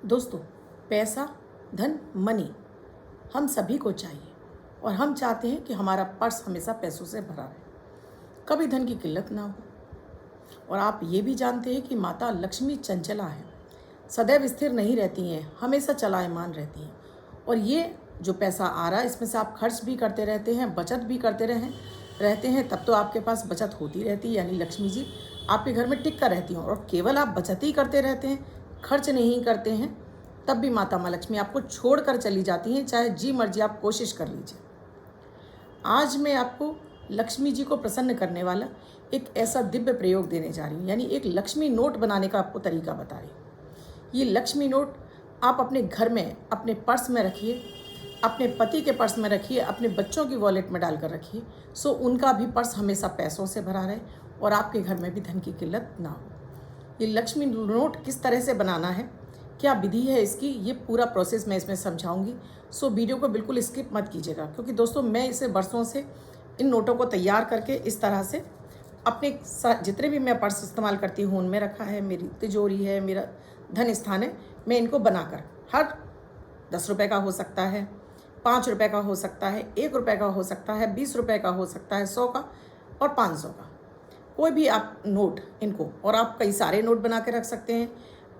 दोस्तों, पैसा, धन, मनी हम सभी को चाहिए और हम चाहते हैं कि हमारा पर्स हमेशा पैसों से भरा रहे, कभी धन की किल्लत ना हो। और आप ये भी जानते हैं कि माता लक्ष्मी चंचला है, सदैव स्थिर नहीं रहती हैं, हमेशा चलायमान रहती हैं। और ये जो पैसा आ रहा है इसमें से आप खर्च भी करते रहते हैं, बचत भी करते रहते हैं, तब तो आपके पास बचत होती रहती है, यानी लक्ष्मी जी आपके घर में टिक कर रहती हैं। और केवल आप बचत ही करते रहते हैं, खर्च नहीं करते हैं, तब भी माता माँ लक्ष्मी आपको छोड़ कर चली जाती हैं, चाहे जी मर्जी आप कोशिश कर लीजिए। आज मैं आपको लक्ष्मी जी को प्रसन्न करने वाला एक ऐसा दिव्य प्रयोग देने जा रही हूँ, यानी एक लक्ष्मी नोट बनाने का आपको तरीका बता रही हूँ। ये लक्ष्मी नोट आप अपने घर में, अपने पर्स में रखिए, अपने पति के पर्स में रखिए, अपने बच्चों की वॉलेट में डालकर रखिए, सो उनका भी पर्स हमेशा पैसों से भरा रहे और आपके घर में भी धन की किल्लत ना हो। ये लक्ष्मी नोट किस तरह से बनाना है, क्या विधि है इसकी, ये पूरा प्रोसेस मैं इसमें समझाऊंगी। सो वीडियो को बिल्कुल स्किप मत कीजिएगा, क्योंकि दोस्तों मैं इसे बरसों से इन नोटों को तैयार करके इस तरह से अपने जितने भी मैं पर्स इस्तेमाल करती हूँ उनमें रखा है, मेरी तिजोरी है, मेरा धन स्थान है, मैं इनको बनाकर हर 10 रुपये का हो सकता है, 5 रुपये का हो सकता है, 1 रुपये का हो सकता है, 20 रुपये का हो सकता है, 100 का और 500 का, कोई भी आप नोट इनको, और आप कई सारे नोट बना के रख सकते हैं।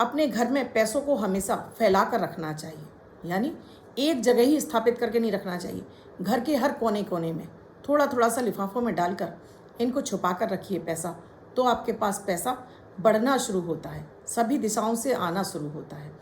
अपने घर में पैसों को हमेशा फैला कर रखना चाहिए, यानी एक जगह ही स्थापित करके नहीं रखना चाहिए। घर के हर कोने कोने में थोड़ा थोड़ा सा लिफाफों में डालकर इनको छुपा कर रखिए पैसा, तो आपके पास पैसा बढ़ना शुरू होता है, सभी दिशाओं से आना शुरू होता है।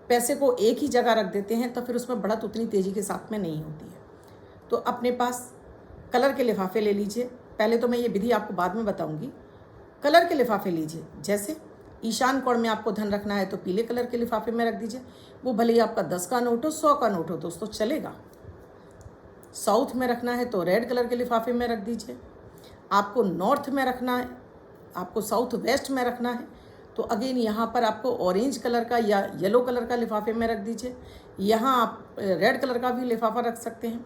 पैसे को एक ही जगह रख देते हैं तो फिर उसमें बढ़त उतनी तेज़ी के साथ में नहीं होती है। तो अपने पास कलर के लिफाफे ले लीजिए, पहले तो मैं ये विधि आपको बाद में बताऊंगी। कलर के लिफाफे लीजिए, जैसे ईशान कोण में आपको धन रखना है तो पीले कलर के लिफाफे में रख दीजिए, वो भले ही आपका 10 का नोट हो, 100 का नोट हो दोस्तों चलेगा। साउथ में रखना है तो रेड कलर के लिफाफे में रख दीजिए। आपको नॉर्थ में रखना है, आपको साउथ वेस्ट में रखना है तो अगेन यहाँ पर आपको ऑरेंज कलर का या येलो कलर का लिफाफे में रख दीजिए। यहाँ आप रेड कलर का भी लिफाफा रख सकते हैं।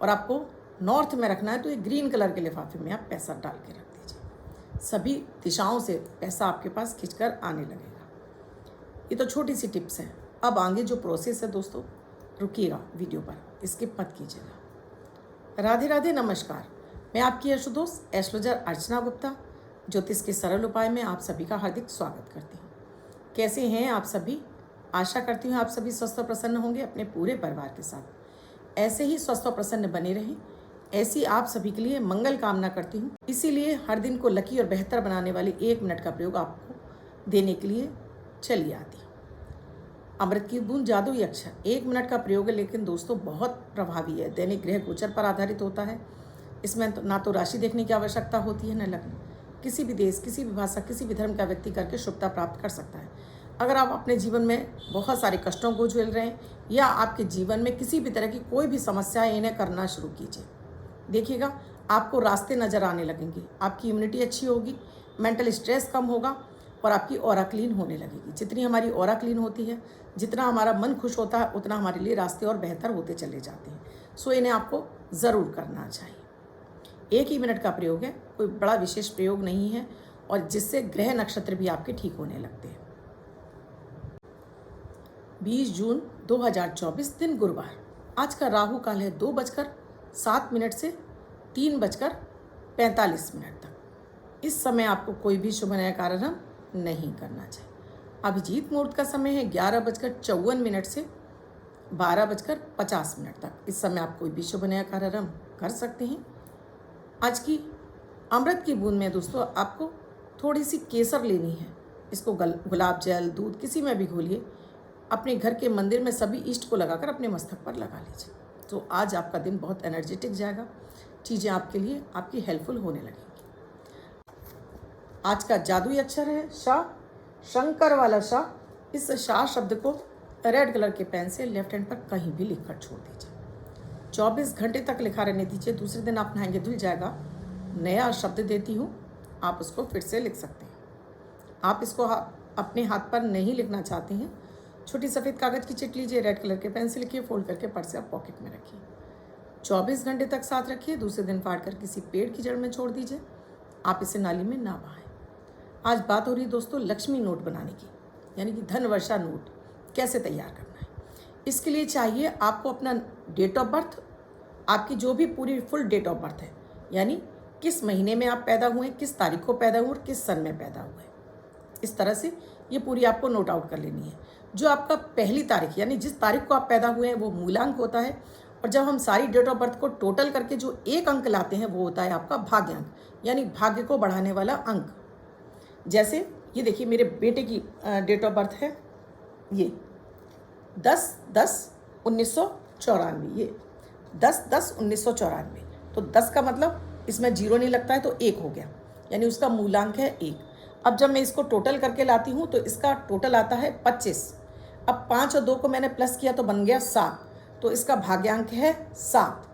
और आपको नॉर्थ में रखना है तो ये ग्रीन कलर के लिफाफे में आप पैसा डाल के रख दीजिए। सभी दिशाओं से पैसा आपके पास खिंचकर आने लगेगा। ये तो छोटी सी टिप्स है। अब आगे जो प्रोसेस है दोस्तों, रुकिएगा वीडियो पर, स्किप मत कीजिएगा। राधे राधे, नमस्कार। मैं आपकी यशोदोस्त एस्ट्रोलॉजर अर्चना गुप्ता ज्योतिष के सरल उपाय में आप सभी का हार्दिक स्वागत करती हूँ। कैसे हैं आप सभी? आशा करती हूँ आप सभी स्वस्थ और प्रसन्न होंगे अपने पूरे परिवार के साथ। ऐसे ही स्वस्थ और प्रसन्न बने रहें, ऐसी आप सभी के लिए मंगल कामना करती हूँ। इसीलिए हर दिन को लकी और बेहतर बनाने वाली 1 मिनट का प्रयोग आपको देने के लिए चली आती हूँ। अमृत की बूंद जादुई अक्षर 1 मिनट का प्रयोग है, लेकिन दोस्तों बहुत प्रभावी है। दैनिक ग्रह गोचर पर आधारित होता है। इसमें ना तो राशि देखने की आवश्यकता होती है, न लग्न। किसी भी देश, किसी भी भाषा, किसी भी धर्म का व्यक्ति करके शुभता प्राप्त कर सकता है। अगर आप अपने जीवन में बहुत सारे कष्टों को झेल रहे हैं या आपके जीवन में किसी भी तरह की कोई भी समस्या है, इन्हें करना शुरू कीजिए। देखिएगा आपको रास्ते नज़र आने लगेंगे, आपकी इम्यूनिटी अच्छी होगी, मेंटल स्ट्रेस कम होगा और आपकी ऑरा क्लीन होने लगेगी। जितनी हमारी ऑरा क्लीन होती है, जितना हमारा मन खुश होता है, उतना हमारे लिए रास्ते और बेहतर होते चले जाते हैं। सो इन्हें आपको ज़रूर करना चाहिए। 1 ही मिनट का प्रयोग है, कोई बड़ा विशेष प्रयोग नहीं है, और जिससे ग्रह नक्षत्र भी आपके ठीक होने लगते हैं। 20 जून 2024 दिन गुरुवार। आज का राहु काल है 2:07 से 3:45 तक। इस समय आपको कोई भी शुभ नया कार्य नहीं करना चाहिए। अभिजीत मुहूर्त का समय है 11:54 से 12:50 तक। इस समय आप कोई भी शुभ नया कार्य कर सकते हैं। आज की अमृत की बूंद में दोस्तों आपको थोड़ी सी केसर लेनी है। इसको गुलाब जल, दूध किसी में भी घोलिए, अपने घर के मंदिर में सभी इष्ट को लगाकर अपने मस्तक पर लगा लीजिए। तो आज आपका दिन बहुत एनर्जेटिक जाएगा, चीज़ें आपके लिए आपकी हेल्पफुल होने लगेंगी। आज का जादुई अक्षर है शा, शंकर वाला शा। इस शा शब्द को रेड कलर के पेन से लेफ्ट हैंड पर कहीं भी लिखकर छोड़ दीजिए। 24 घंटे तक लिखा रहने दीजिए। दूसरे दिन आप नहाएंगे धुल जाएगा। नया शब्द देती हूँ, आप उसको फिर से लिख सकते हैं। आप इसको अपने हाथ पर नहीं लिखना चाहते हैं, छोटी सफ़ेद कागज़ की चिट लीजिए, रेड कलर के पेन से लिखिए, फोल्ड करके पर्स से आप पॉकेट में रखिए। 24 घंटे तक साथ रखिए। दूसरे दिन फाड़ कर किसी पेड़ की जड़ में छोड़ दीजिए। आप इसे नाली में ना बहाएं। आज बात हो रही है दोस्तों लक्ष्मी नोट बनाने की, यानी कि धन वर्षा नोट। कैसे तैयार करना है। इसके लिए चाहिए आपको अपना डेट ऑफ बर्थ, आपकी जो भी पूरी फुल डेट ऑफ बर्थ है, यानी किस महीने में आप पैदा हुए, किस तारीख को पैदा हुए और किस सन में पैदा हुए। इस तरह से ये पूरी आपको नोट आउट कर लेनी है। जो आपका पहली तारीख यानी जिस तारीख को आप पैदा हुए हैं वो मूलांक होता है, और जब हम सारी डेट ऑफ बर्थ को टोटल करके जो एक अंक लाते हैं वो होता है आपका भाग्यांक, यानी भाग्य को बढ़ाने वाला अंक। जैसे ये देखिए मेरे बेटे की डेट ऑफ बर्थ है ये 10/10/1994, ये 10/10/1994। तो 10 का मतलब इसमें 0 नहीं लगता है तो 1 हो गया, यानी उसका मूलांक है 1। अब जब मैं इसको टोटल करके लाती हूँ तो इसका टोटल आता है 25। अब 5 और 2 को मैंने प्लस किया तो बन गया 7, तो इसका भाग्यांक है 7।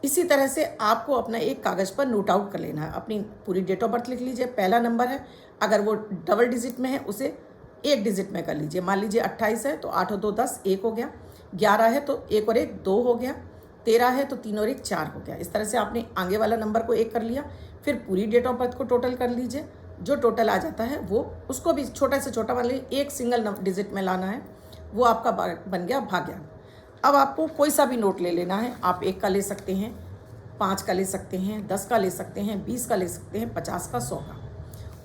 इसी तरह से आपको अपना एक कागज़ पर नोट आउट कर लेना है। अपनी पूरी डेट ऑफ बर्थ लिख लीजिए, पहला नंबर है, अगर वो डबल डिजिट में है उसे एक डिजिट में कर लीजिए। मान लीजिए 28 है तो 8 और 2 10, 1 हो गया। 11 है तो 1 और 1 2 हो गया। 13 है तो 3 और 1 4 हो गया। इस तरह से आपने आगे वाला नंबर को 1 कर लिया। फिर पूरी डेट ऑफ बर्थ को टोटल कर लीजिए, जो टोटल आ जाता है वो उसको भी छोटा से छोटा मान लीजिए एक सिंगल डिजिट में लाना है, वो आपका बन गया भाग्यांक। अब आपको कोई सा भी नोट ले लेना है, आप 1 का ले सकते हैं, 5 का ले सकते हैं, 10 का ले सकते हैं, 20 का ले सकते हैं, 50 का, 100 का।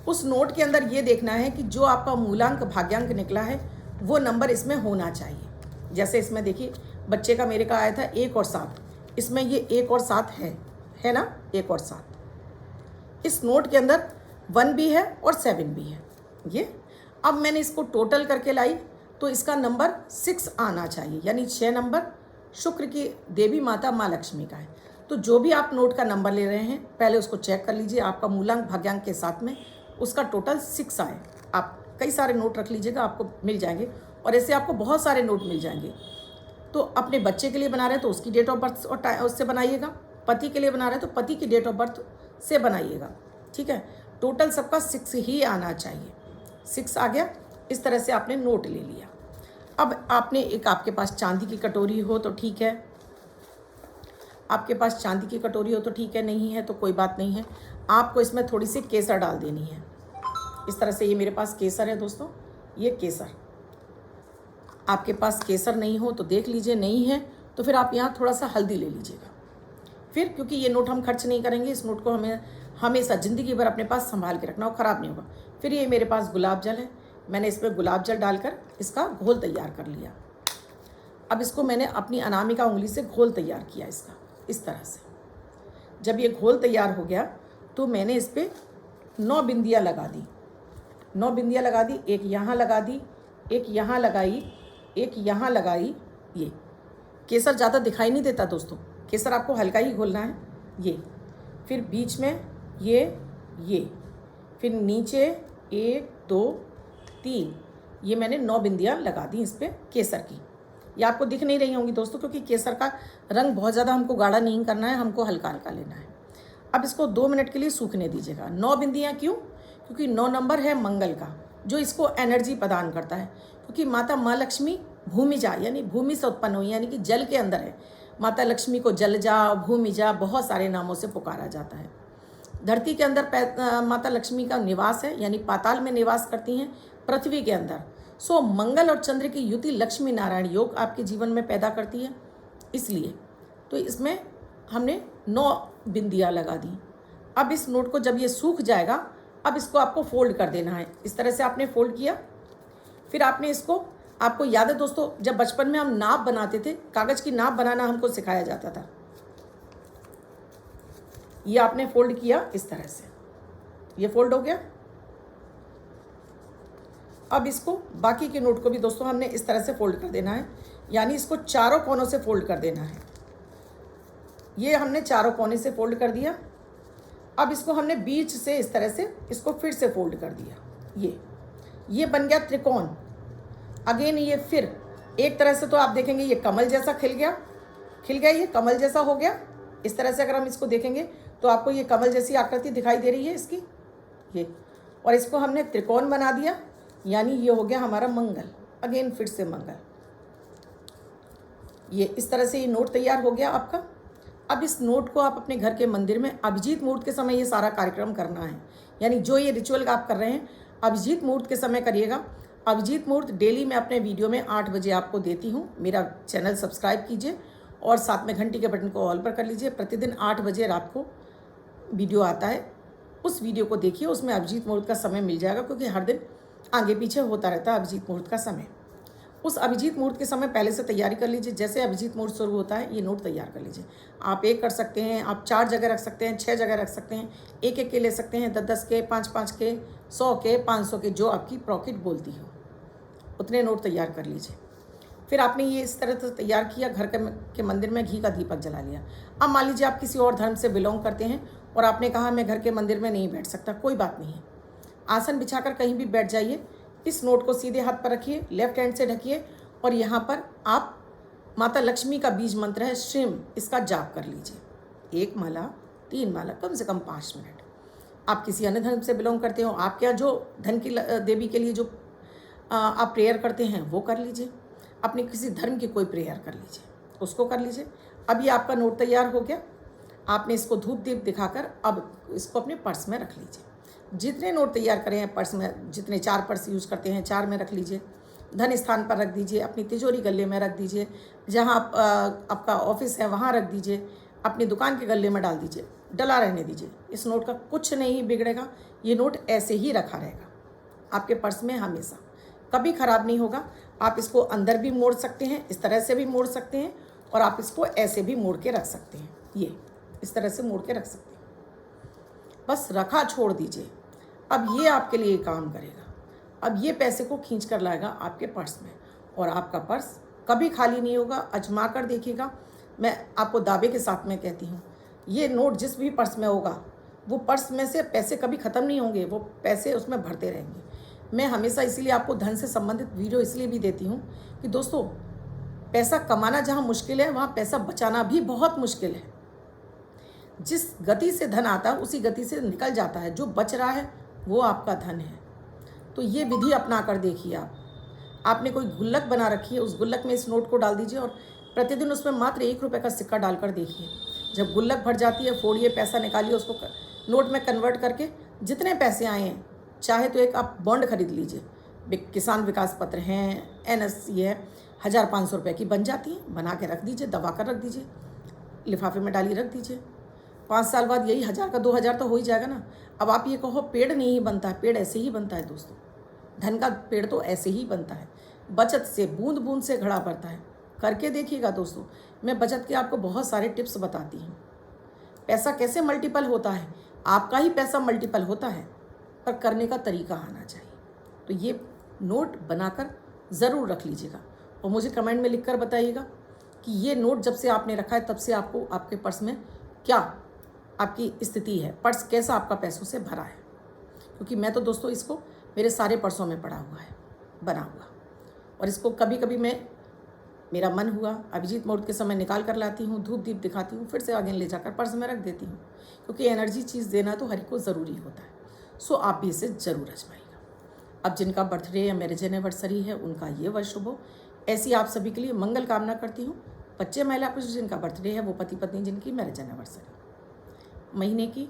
उस नोट के अंदर ये देखना है कि जो आपका मूलांक भाग्यांक निकला है वो नंबर इसमें होना चाहिए। जैसे इसमें देखिए बच्चे का मेरे का आया था 1 और 7, इसमें ये 1 और 7 है ना, 1 और 7। इस नोट के अंदर 1 भी है और 7 भी है ये। अब मैंने इसको टोटल करके लाई तो इसका नंबर 6 आना चाहिए, यानी 6 नंबर शुक्र की देवी माता माँ लक्ष्मी का है। तो जो भी आप नोट का नंबर ले रहे हैं पहले उसको चेक कर लीजिए, आपका मूलांक भाग्यांक के साथ में उसका टोटल 6 आए। आप कई सारे नोट रख लीजिएगा, आपको मिल जाएंगे, और ऐसे आपको बहुत सारे नोट मिल जाएंगे। तो अपने बच्चे के लिए बना रहे हैं तो उसकी डेट ऑफ बर्थ और उससे बनाइएगा, पति के लिए बना रहे हैं तो पति की डेट ऑफ बर्थ से बनाइएगा, ठीक है। टोटल सबका 6 ही आना चाहिए। 6 आ गया, इस तरह से आपने नोट ले लिया। अब आपने एक, आपके पास चांदी की कटोरी हो तो ठीक है, आपके पास चांदी की कटोरी हो तो ठीक है, नहीं है तो कोई बात नहीं है। आपको इसमें थोड़ी सी केसर डाल देनी है। इस तरह से ये मेरे पास केसर है दोस्तों, ये केसर। आपके पास केसर नहीं हो तो देख लीजिए, नहीं है तो फिर आप यहाँ थोड़ा सा हल्दी ले लीजिएगा। फिर क्योंकि ये नोट हम खर्च नहीं करेंगे, इस नोट को हमें हमेशा ज़िंदगी भर अपने पास संभाल के रखना और ख़राब नहीं होगा। फिर ये मेरे पास गुलाब जल है, मैंने इसमें गुलाब जल डालकर इसका घोल तैयार कर लिया। अब इसको मैंने अपनी अनामिका उंगली से घोल तैयार किया इसका, इस तरह से। जब ये घोल तैयार हो गया तो मैंने इस पर 9 बिंदियाँ लगा दी, 9 बिंदियाँ लगा दी। एक यहाँ लगा दी, एक यहाँ लगाई, एक यहाँ लगाई। ये केसर ज़्यादा दिखाई नहीं देता दोस्तों, केसर आपको हल्का ही घोलना है। ये फिर बीच में ये फिर नीचे 1 2 3, ये मैंने 9 बिंदियाँ लगा दी इस पर केसर की। ये आपको दिख नहीं रही होंगी दोस्तों, क्योंकि केसर का रंग बहुत ज़्यादा हमको गाढ़ा नहीं करना है, हमको हल्का हल्का लेना है। अब इसको 2 मिनट के लिए सूखने दीजिएगा। 9 बिंदियाँ क्यों? क्योंकि 9 नंबर है मंगल का, जो इसको एनर्जी प्रदान करता है। क्योंकि माता माँ लक्ष्मी भूमिजा यानी भूमि से उत्पन्न हुई, यानी कि जल के अंदर है। माता लक्ष्मी को जलजा, भूमिजा, बहुत सारे नामों से पुकारा जाता है। धरती के अंदर माता लक्ष्मी का निवास है, यानी पाताल में निवास करती हैं पृथ्वी के अंदर। सो मंगल और चंद्र की युति लक्ष्मी नारायण योग आपके जीवन में पैदा करती है, इसलिए तो इसमें हमने 9 बिंदियाँ लगा दी। अब इस नोट को जब ये सूख जाएगा, अब इसको आपको फोल्ड कर देना है। इस तरह से आपने फोल्ड किया। फिर आपने इसको, आपको याद है दोस्तों, जब बचपन में हम नाप बनाते थे, कागज़ की नाप बनाना हमको सिखाया जाता था। ये आपने फोल्ड किया इस तरह से, ये फोल्ड हो गया। अब इसको बाकी के नोट को भी दोस्तों हमने इस तरह से फोल्ड कर देना है, यानी इसको चारों कोनों से फोल्ड कर देना है। ये हमने चारों कोने से फोल्ड कर दिया। अब इसको हमने बीच से इस तरह से इसको फिर से फोल्ड कर दिया। ये बन गया त्रिकोण। अगेन ये फिर एक तरह से तो आप देखेंगे ये कमल जैसा खिल गया, ये कमल जैसा हो गया। इस तरह से अगर हम इसको देखेंगे तो आपको ये कमल जैसी आकृति दिखाई दे रही है इसकी, ये। और इसको हमने त्रिकोण बना दिया, यानी ये हो गया हमारा मंगल। अगेन फिर से मंगल। ये इस तरह से ये नोट तैयार हो गया आपका। अब इस नोट को आप अपने घर के मंदिर में अभिजीत मुहूर्त के समय ये सारा कार्यक्रम करना है, यानी जो ये रिचुअल आप कर रहे हैं अभिजीत मुहूर्त के समय करिएगा। अभिजीत मुहूर्त डेली मैं अपने वीडियो में 8 बजे आपको देती हूँ। मेरा चैनल सब्सक्राइब कीजिए और साथ में घंटी के बटन को ऑल पर कर लीजिए। प्रतिदिन 8 बजे रात को वीडियो आता है, उस वीडियो को देखिए, उसमें अभिजीत मुहूर्त का समय मिल जाएगा, क्योंकि हर दिन आगे पीछे होता रहता है अभिजीत मुहूर्त का समय। उस अभिजीत मुहूर्त के समय पहले से तैयारी कर लीजिए। जैसे अभिजीत मुहूर्त शुरू होता है, ये नोट तैयार कर लीजिए। आप 1 कर सकते हैं, आप 4 जगह रख सकते हैं, 6 जगह रख सकते हैं, 1-1 के ले सकते हैं, 10-10 के, 5-5 के, 100 के, 500 के, जो आपकी पॉकेट बोलती हो उतने नोट तैयार कर लीजिए। फिर आपने ये इस तरह से तैयार किया, घर के मंदिर में घी का दीपक जला लिया। अब मान लीजिए आप किसी और धर्म से बिलोंग करते हैं और आपने कहा मैं घर के मंदिर में नहीं बैठ सकता, कोई बात नहीं है, आसन बिछाकर कहीं भी बैठ जाइए। इस नोट को सीधे हाथ पर रखिए, लेफ्ट हैंड से ढकिए और यहाँ पर आप माता लक्ष्मी का बीज मंत्र है श्रीम, इसका जाप कर लीजिए। 1 माला, 3 माला, कम से कम 5 मिनट। आप किसी अन्य धर्म से बिलोंग करते हो, आपके यहाँ जो धन की देवी के लिए जो आप प्रेयर करते हैं वो कर लीजिए। अपने किसी धर्म की कोई प्रेयर कर लीजिए, उसको कर लीजिए। अब ये आपका नोट तैयार हो गया। आपने इसको धूप दीप दिखाकर अब इसको अपने पर्स में रख लीजिए। जितने नोट तैयार करें हैं पर्स में, जितने 4 पर्स यूज़ करते हैं 4 में रख लीजिए। धन स्थान पर रख दीजिए, अपनी तिजोरी गले में रख दीजिए, जहाँ आपका ऑफिस है वहाँ रख दीजिए, अपनी दुकान के गले में डाल दीजिए, डला रहने दीजिए। इस नोट का कुछ नहीं बिगड़ेगा, ये नोट ऐसे ही रखा रहेगा आपके पर्स में हमेशा, कभी ख़राब नहीं होगा। आप इसको अंदर भी मोड़ सकते हैं, इस तरह से भी मोड़ सकते हैं, और आप इसको ऐसे भी मोड़ के रख सकते हैं, ये इस तरह से मोड़ के रख सकते हैं। बस रखा छोड़ दीजिए। अब ये आपके लिए काम करेगा। अब ये पैसे को खींच कर लाएगा आपके पर्स में, और आपका पर्स कभी खाली नहीं होगा। आजमा कर देखिएगा, मैं आपको दावे के साथ में कहती हूँ, ये नोट जिस भी पर्स में होगा वो पर्स में से पैसे कभी ख़त्म नहीं होंगे, वो पैसे उसमें भरते रहेंगे। मैं हमेशा इसीलिए आपको धन से संबंधित वीडियो इसलिए भी देती हूँ कि दोस्तों, पैसा कमाना जहाँ मुश्किल है, वहाँ पैसा बचाना भी बहुत मुश्किल है। जिस गति से धन आता है उसी गति से निकल जाता है, जो बच रहा है वो आपका धन है। तो ये विधि अपना कर देखिए। आपने कोई गुल्लक बना रखी है, उस गुल्लक में इस नोट को डाल दीजिए और प्रतिदिन उसमें मात्र 1 रुपये का सिक्का डालकर देखिए। जब गुल्लक भर जाती है, फोड़िए, पैसा निकालिए, उसको नोट में कन्वर्ट करके जितने पैसे आए हैं, चाहे तो एक आप बॉन्ड खरीद लीजिए, किसान विकास पत्र हैं, NSC है, 1500 रुपये की बन जाती है, बना के रख दीजिए, दबा कर रख दीजिए, लिफाफे में डालिए, रख दीजिए। 5 साल बाद यही 1000 का 2000 तो हो ही जाएगा ना। अब आप ये कहो पेड़ नहीं बनता है, पेड़ ऐसे ही बनता है दोस्तों। धन का पेड़ तो ऐसे ही बनता है, बचत से, बूंद बूंद से घड़ा भरता है। करके देखिएगा दोस्तों, मैं बचत के आपको बहुत सारे टिप्स बताती हूँ। पैसा कैसे मल्टीपल होता है, आपका ही पैसा मल्टीपल होता है, पर करने का तरीका आना चाहिए। तो ये नोट बनाकर ज़रूर रख लीजिएगा और मुझे कमेंट में लिखकर बताइएगा कि ये नोट जब से आपने रखा है तब से आपको आपके पर्स में क्या आपकी स्थिति है, पर्स कैसा आपका पैसों से भरा है। क्योंकि मैं तो दोस्तों इसको मेरे सारे पर्सों में पड़ा हुआ है, बना हुआ, और इसको कभी कभी मेरा मन हुआ अभिजीत मुहूर्त के समय निकाल कर लाती हूँ, धूप दीप दिखाती हूँ, फिर से आगे ले जाकर पर्स में रख देती हूँ। क्योंकि एनर्जी चीज़ देना तो हर को ज़रूरी होता है। सो आप भी इसे ज़रूर आजमाइएगा। अब जिनका बर्थडे या मैरिज एनिवर्सरी है उनका ये वर्ष शुभ हो, ऐसी आप सभी के लिए मंगल कामना करती हूँ। बच्चे महिला पुरुष जिनका बर्थडे है, वो पति पत्नी जिनकी मैरिज एनिवर्सरी महीने की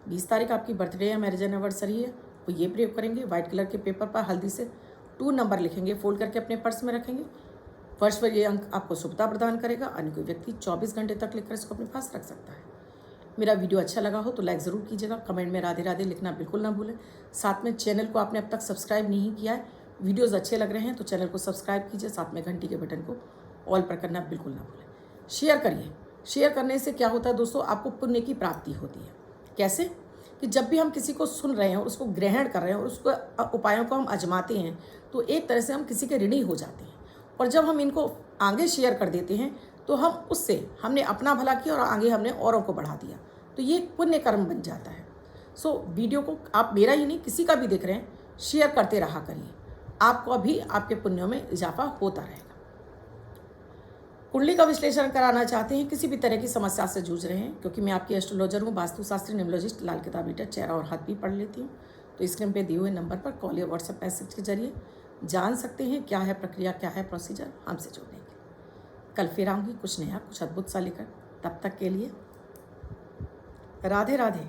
20 तारीख आपकी बर्थडे या मैरिज एनिवर्सरी है, वो ये प्रयोग करेंगे। वाइट कलर के पेपर पर हल्दी से 2 नंबर लिखेंगे, फोल्ड करके अपने पर्स में रखेंगे। वर्ष पर ये अंक आपको शुभता प्रदान करेगा। अन्य कोई व्यक्ति 24 घंटे तक लिखकर इसको अपने पास रख सकता है। मेरा वीडियो अच्छा लगा हो तो लाइक ज़रूर कीजिएगा, कमेंट में राधे राधे लिखना बिल्कुल ना भूलें। साथ में चैनल को आपने अब तक सब्सक्राइब नहीं किया है, वीडियोज़ अच्छे लग रहे हैं तो चैनल को सब्सक्राइब कीजिए, साथ में घंटी के बटन को ऑल पर करना बिल्कुल ना भूलें। शेयर करिए, शेयर करने से क्या होता है दोस्तों, आपको पुण्य की प्राप्ति होती है। कैसे कि जब भी हम किसी को सुन रहे हैं, उसको ग्रहण कर रहे हैं और उसको उपायों को हम आजमाते हैं, तो एक तरह से हम किसी के ऋणी हो जाते हैं। और जब हम इनको आगे शेयर कर देते हैं तो हम उससे हमने अपना भला किया और आगे हमने औरों को बढ़ा दिया, तो ये पुण्य कर्म बन जाता है। सो वीडियो को आप मेरा ही नहीं किसी का भी देख रहे हैं, शेयर करते रहा करिए, आपको अभी आपके पुण्यों में इजाफा होता रहेगा। कुंडली का विश्लेषण कराना चाहते हैं, किसी भी तरह की समस्या से जूझ रहे हैं, क्योंकि मैं आपकी एस्ट्रोलॉजर हूँ, वास्तुशास्त्री, न्यूमरोलॉजिस्ट, लाल किताब रीडर, चेहरा और हाथ भी पढ़ लेती हूँ। तो स्क्रीन पे दिए हुए नंबर पर कॉल या व्हाट्सएप मैसेज के जरिए जान सकते हैं क्या है प्रक्रिया, क्या है प्रोसीजर हमसे जुड़ने के। कल फिर आऊँगी कुछ नया, कुछ अद्भुत सा लेकर। तब तक के लिए राधे राधे।